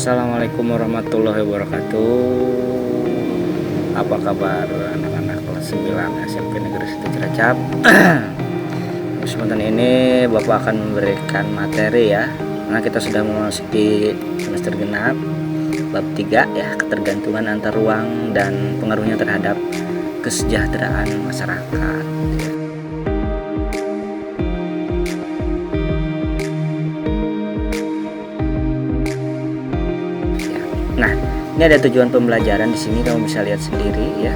Assalamualaikum warahmatullahi wabarakatuh. Apa kabar anak-anak kelas 9 SMP Negeri 1 Cilacap? Kesempatan ini Bapak akan memberikan materi ya, karena kita sudah memasuki semester genap bab 3 ya, ketergantungan antar ruang dan pengaruhnya terhadap kesejahteraan masyarakat. Nah, ini ada tujuan pembelajaran di sini, kamu bisa lihat sendiri ya.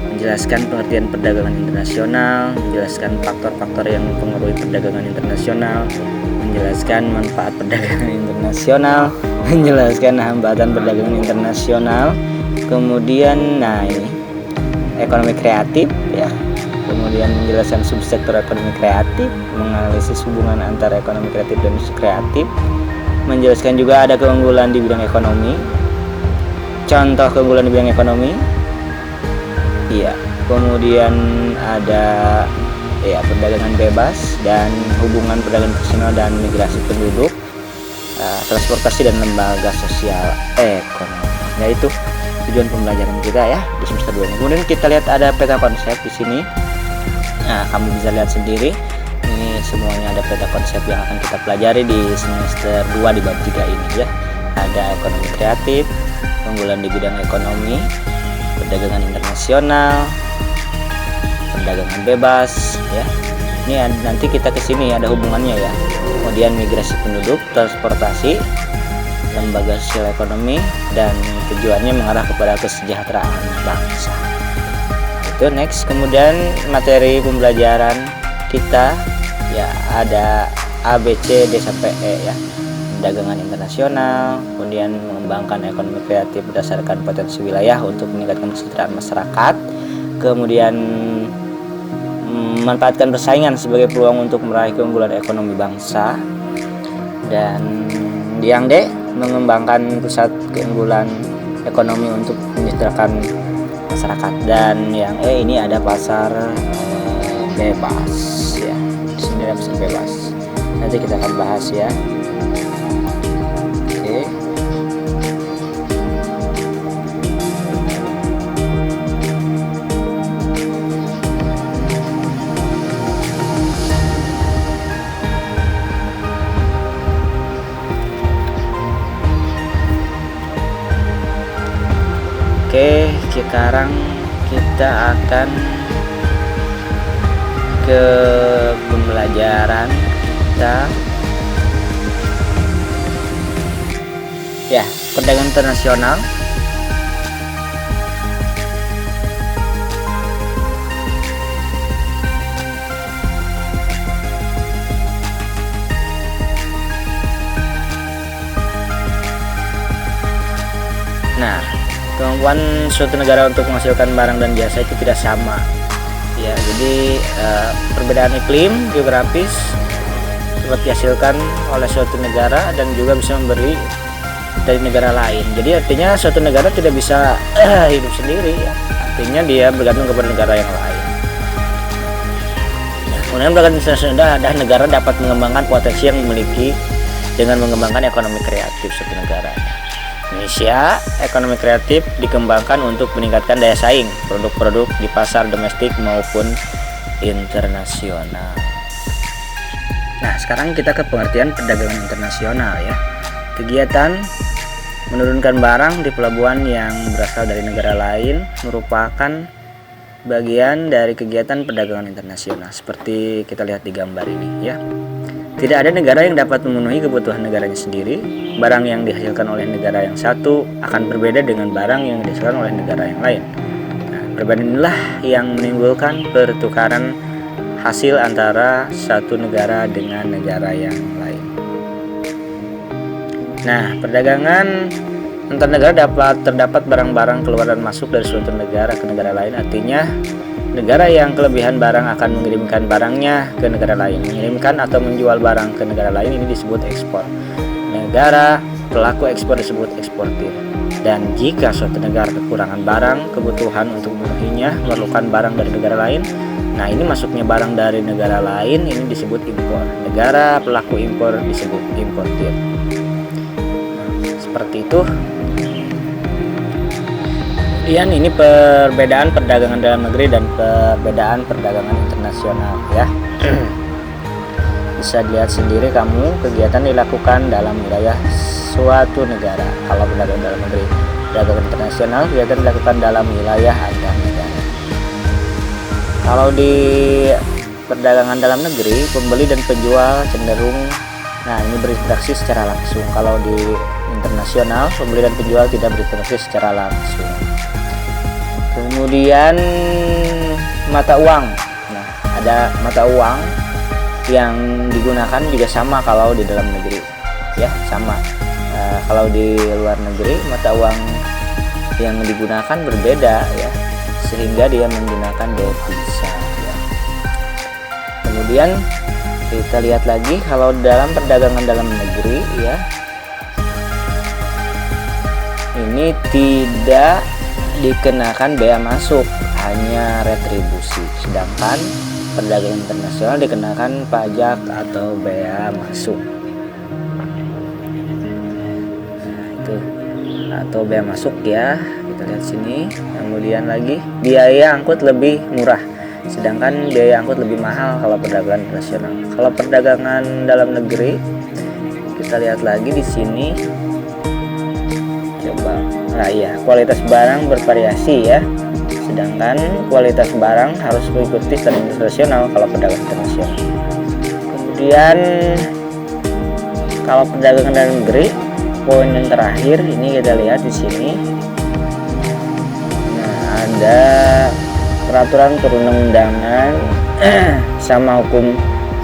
Menjelaskan pengertian perdagangan internasional, menjelaskan faktor-faktor yang mempengaruhi perdagangan internasional, menjelaskan manfaat perdagangan internasional, menjelaskan hambatan perdagangan internasional. Kemudian, nah ini ekonomi kreatif ya. Kemudian menjelaskan subsektor ekonomi kreatif, menganalisis hubungan antara ekonomi kreatif dan kreatif. Menjelaskan juga ada keunggulan di bidang ekonomi, contoh keunggulan di bidang ekonomi, iya. Kemudian ada ya perdagangan bebas dan hubungan perdagangan internasional dan migrasi penduduk, transportasi dan lembaga sosial ekonomi. Nah itu tujuan pembelajaran kita ya di semester 2 ini. Kemudian kita lihat ada peta konsep di sini. Nah kamu bisa lihat sendiri. Ini semuanya ada peta konsep yang akan kita pelajari di semester 2 di bab 3 ini ya. Ada ekonomi kreatif, keunggulan di bidang ekonomi, perdagangan internasional, perdagangan bebas ya. Ini nanti kita ke sini ada hubungannya ya. Kemudian migrasi penduduk, transportasi, lembaga sosial ekonomi, dan tujuannya mengarah kepada kesejahteraan bangsa. Itu next. Kemudian materi pembelajaran kita ya ada A, B, C, D sampai E ya. Perdagangan internasional, kemudian mengembangkan ekonomi kreatif berdasarkan potensi wilayah untuk meningkatkan kesejahteraan masyarakat, kemudian memanfaatkan persaingan sebagai peluang untuk meraih keunggulan ekonomi bangsa, dan yang D mengembangkan pusat keunggulan ekonomi untuk menyejahterakan masyarakat, dan yang E ini ada pasar bebas ya. Di sini ada pasar bebas. Nanti kita akan bahas ya. Oke. Oke, sekarang kita akan ke pembelajaran kita ya, perdagangan internasional. Nah, kemampuan suatu negara untuk menghasilkan barang dan jasa itu tidak sama ya. Jadi perbedaan iklim geografis dapat dihasilkan oleh suatu negara dan juga bisa memberi dari negara lain. Jadi artinya suatu negara tidak bisa hidup sendiri ya. Artinya dia bergantung kepada negara yang lain. Nah, kemudian perdagangan internasional adalah negara dapat mengembangkan potensi yang dimiliki dengan mengembangkan ekonomi kreatif suatu negara. Indonesia, ekonomi kreatif dikembangkan untuk meningkatkan daya saing produk-produk di pasar domestik maupun internasional. Nah, sekarang kita ke pengertian perdagangan internasional ya. Kegiatan menurunkan barang di pelabuhan yang berasal dari negara lain merupakan bagian dari kegiatan perdagangan internasional seperti kita lihat di gambar ini ya. Tidak ada negara yang dapat memenuhi kebutuhan negaranya sendiri. Barang yang dihasilkan oleh negara yang satu akan berbeda dengan barang yang dihasilkan oleh negara yang lain. Nah, perbedaan inilah yang menimbulkan pertukaran hasil antara satu negara dengan negara yang lain. Nah, perdagangan antar negara terdapat barang-barang keluar dan masuk dari suatu negara ke negara lain. Artinya negara yang kelebihan barang akan mengirimkan barangnya ke negara lain. Mengirimkan atau menjual barang ke negara lain ini disebut ekspor. Negara pelaku ekspor disebut eksportir. Dan jika suatu negara kekurangan barang, kebutuhan untuk memenuhinya memerlukan barang dari negara lain, nah ini masuknya barang dari negara lain ini disebut impor. Negara pelaku impor disebut importir. seperti itu. Kemudian ini perbedaan perdagangan dalam negeri dan perbedaan perdagangan internasional ya. Bisa dilihat sendiri kamu kegiatan dilakukan dalam wilayah suatu negara. Kalau perdagangan dalam negeri, perdagangan internasional kegiatan dilakukan dalam wilayah antar negara. Kalau di perdagangan dalam negeri, pembeli dan penjual cenderung ini berinteraksi secara langsung. Kalau di internasional, pembeli dan penjual tidak berinteraksi secara langsung. Kemudian mata uang. Nah, ada mata uang yang digunakan juga sama kalau di dalam negeri, ya sama. Kalau di luar negeri, mata uang yang digunakan berbeda ya, sehingga dia menggunakan devisa. Ya. Kemudian kita lihat lagi kalau dalam perdagangan dalam negeri ya, ini tidak dikenakan bea masuk, hanya retribusi. Sedangkan perdagangan internasional dikenakan pajak atau bea masuk. Nah, itu atau bea masuk ya. Kita lihat sini. Kemudian lagi biaya angkut lebih murah, sedangkan biaya angkut lebih mahal kalau perdagangan internasional. Kalau perdagangan dalam negeri, kita lihat lagi di sini. Coba, kualitas barang bervariasi ya. Sedangkan kualitas barang harus mengikuti standar internasional kalau perdagangan internasional. Kemudian kalau perdagangan dalam negeri, poin yang terakhir ini kita lihat di sini. Nah, ada peraturan perundang-undangan sama hukum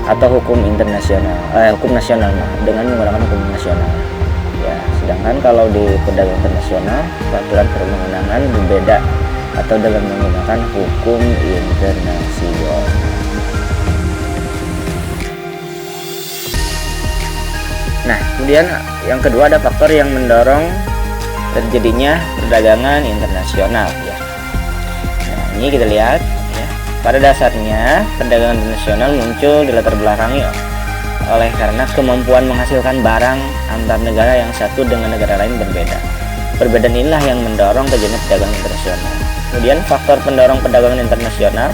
atau hukum internasional, hukum nasional dengan menggunakan hukum nasional. Ya, sedangkan kalau di perdagangan internasional, peraturan perundang-undangan berbeda atau dengan menggunakan hukum internasional. Nah, kemudian yang kedua ada faktor yang mendorong terjadinya perdagangan internasional ya. Nah, ini kita lihat ya. Pada dasarnya perdagangan internasional muncul di latar belakangi oleh karena kemampuan menghasilkan barang antar negara yang satu dengan negara lain berbeda. Perbedaan inilah yang mendorong terjadinya perdagangan internasional. Kemudian faktor pendorong perdagangan internasional,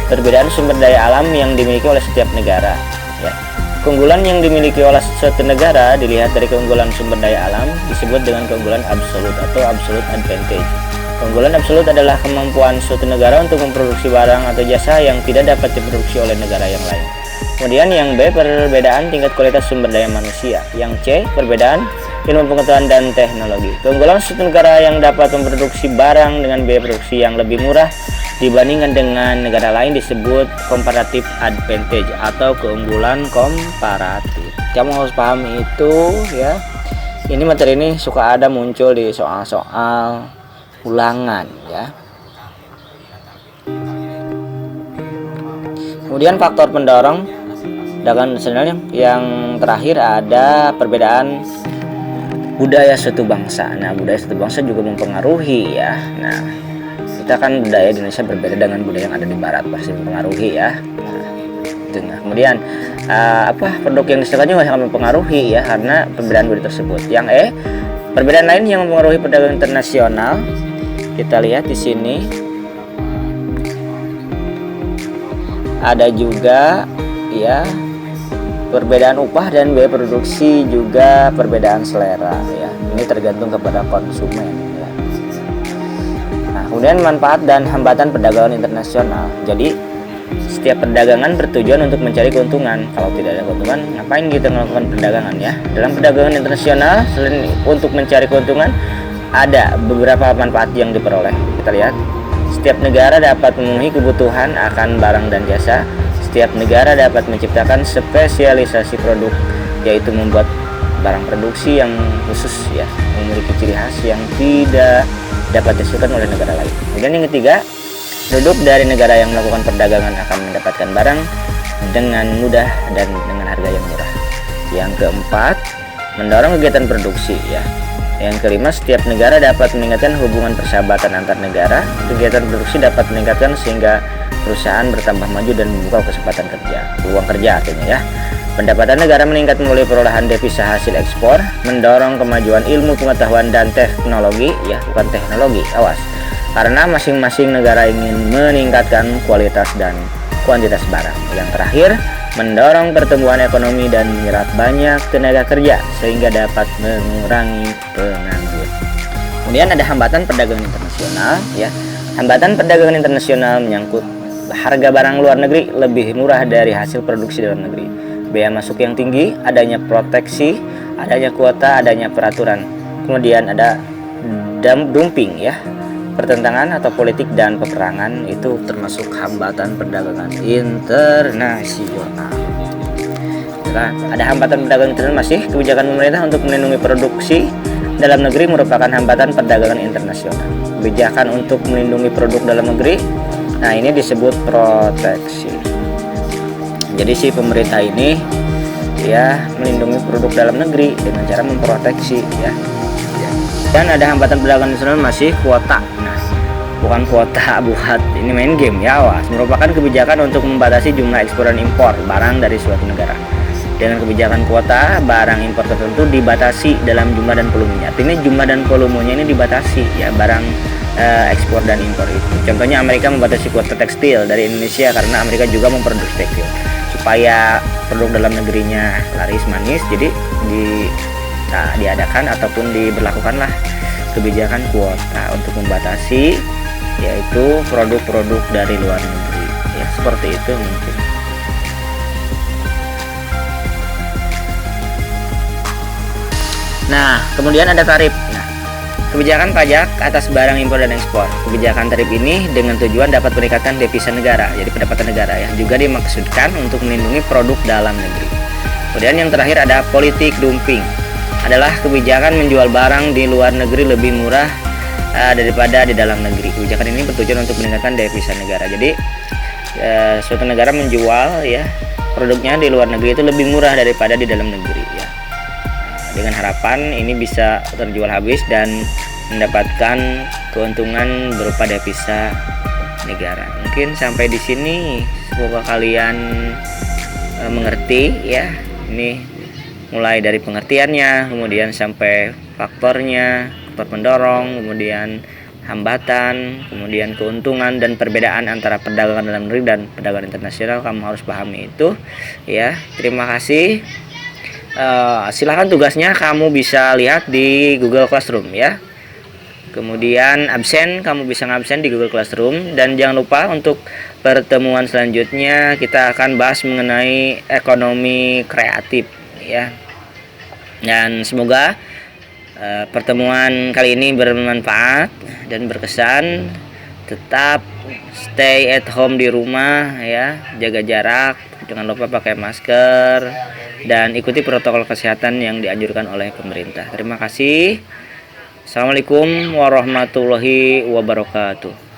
perbedaan sumber daya alam yang dimiliki oleh setiap negara ya. Keunggulan yang dimiliki oleh suatu negara dilihat dari keunggulan sumber daya alam disebut dengan keunggulan absolut atau absolute advantage. Keunggulan absolut adalah kemampuan suatu negara untuk memproduksi barang atau jasa yang tidak dapat diproduksi oleh negara yang lain. Kemudian yang B, perbedaan tingkat kualitas sumber daya manusia. Yang C, perbedaan ilmu pengetahuan dan teknologi. Keunggulan suatu negara yang dapat memproduksi barang dengan biaya produksi yang lebih murah dibandingkan dengan negara lain disebut comparative advantage atau keunggulan komparatif. Kamu harus pahami itu ya. Ini materi ini suka ada muncul di soal-soal ulangan ya. Kemudian faktor pendorong perdagangan internasional yang terakhir ada perbedaan budaya suatu bangsa. Nah, budaya suatu bangsa juga mempengaruhi ya. Nah, kita kan budaya di Indonesia berbeda dengan budaya yang ada di Barat, pasti mempengaruhi ya. Nah, kemudian produk yang disediakan juga sangat mempengaruhi ya karena perbedaan budaya tersebut. Yang E, perbedaan lain yang mempengaruhi perdagangan internasional. Kita lihat di sini ada juga ya perbedaan upah dan biaya produksi, juga perbedaan selera ya. Ini tergantung kepada konsumen ya. Nah, kemudian manfaat dan hambatan perdagangan internasional. Jadi setiap perdagangan bertujuan untuk mencari keuntungan. Kalau tidak ada keuntungan, ngapain kita melakukan perdagangan ya? Dalam perdagangan internasional, selain untuk mencari keuntungan, ada beberapa manfaat yang diperoleh. Kita lihat, setiap negara dapat memenuhi kebutuhan akan barang dan jasa. Setiap negara dapat menciptakan spesialisasi produk, yaitu membuat barang produksi yang khusus ya, memiliki ciri khas yang tidak dapat dihasilkan oleh negara lain. Kemudian yang ketiga, produk dari negara yang melakukan perdagangan akan mendapatkan barang dengan mudah dan dengan harga yang murah. Yang keempat, mendorong kegiatan produksi ya. Yang kelima, setiap negara dapat meningkatkan hubungan persahabatan antar negara. Kegiatan produksi dapat meningkatkan sehingga perusahaan bertambah maju dan membuka kesempatan kerja, peluang kerja artinya ya. Pendapatan negara meningkat melalui perolehan devisa hasil ekspor, mendorong kemajuan ilmu pengetahuan dan teknologi, ya bukan teknologi, awas. Karena masing-masing negara ingin meningkatkan kualitas dan kuantitas barang. Yang terakhir, mendorong pertumbuhan ekonomi dan menyerap banyak tenaga kerja sehingga dapat mengurangi pengangguran. Kemudian ada hambatan perdagangan internasional, ya. Hambatan perdagangan internasional menyangkut harga barang luar negeri lebih murah dari hasil produksi dalam negeri. Biaya masuk yang tinggi, adanya proteksi, adanya kuota, adanya peraturan. Kemudian ada dumping, ya. Pertentangan atau politik dan peperangan itu termasuk hambatan perdagangan internasional. Ada hambatan perdagangan internasional masih kebijakan pemerintah untuk melindungi produksi dalam negeri merupakan hambatan perdagangan internasional. Kebijakan untuk melindungi produk dalam negeri, nah ini disebut proteksi. Jadi si pemerintah ini ya melindungi produk dalam negeri dengan cara memproteksi, ya. Dan ada hambatan perdagangan internasional masih kuota. Nah, bukan kuota buat ini main game, ya, awas. Merupakan kebijakan untuk membatasi jumlah ekspor dan impor barang dari suatu negara. Dengan kebijakan kuota, barang impor tertentu dibatasi dalam jumlah dan volumenya. Artinya jumlah dan volumenya ini dibatasi, ya, barang ekspor dan impor itu. Contohnya Amerika membatasi kuota tekstil dari Indonesia karena Amerika juga memproduksi tekstil. Supaya produk dalam negerinya laris manis, jadi diadakan ataupun diberlakukanlah kebijakan kuota untuk membatasi yaitu produk-produk dari luar negeri, ya, seperti itu mungkin. Nah, kemudian ada tarif. Nah, kebijakan pajak atas barang impor dan ekspor. Kebijakan tarif ini dengan tujuan dapat meningkatkan devisa negara, jadi pendapatan negara, ya. Juga dimaksudkan untuk melindungi produk dalam negeri. Kemudian yang terakhir ada politik dumping. Adalah kebijakan menjual barang di luar negeri lebih murah daripada di dalam negeri. Kebijakan ini bertujuan untuk meningkatkan devisa negara. Jadi suatu negara menjual, ya, produknya di luar negeri itu lebih murah daripada di dalam negeri, ya. Dengan harapan ini bisa terjual habis dan mendapatkan keuntungan berupa devisa negara. Mungkin sampai di sini, semoga kalian mengerti, ya. Ini mulai dari pengertiannya, kemudian sampai faktornya, faktor pendorong, kemudian hambatan, kemudian keuntungan dan perbedaan antara perdagangan dalam negeri dan perdagangan internasional. Kamu harus pahami itu, ya. Terima kasih. Silahkan tugasnya kamu bisa lihat di Google Classroom, ya. Kemudian absen, kamu bisa ngabsen di Google Classroom. Dan jangan lupa untuk pertemuan selanjutnya kita akan bahas mengenai ekonomi kreatif, ya. Dan semoga pertemuan kali ini bermanfaat dan berkesan. Tetap stay at home di rumah, ya, jaga jarak, jangan lupa pakai masker dan ikuti protokol kesehatan yang dianjurkan oleh pemerintah. Terima kasih. Assalamualaikum warahmatullahi wabarakatuh.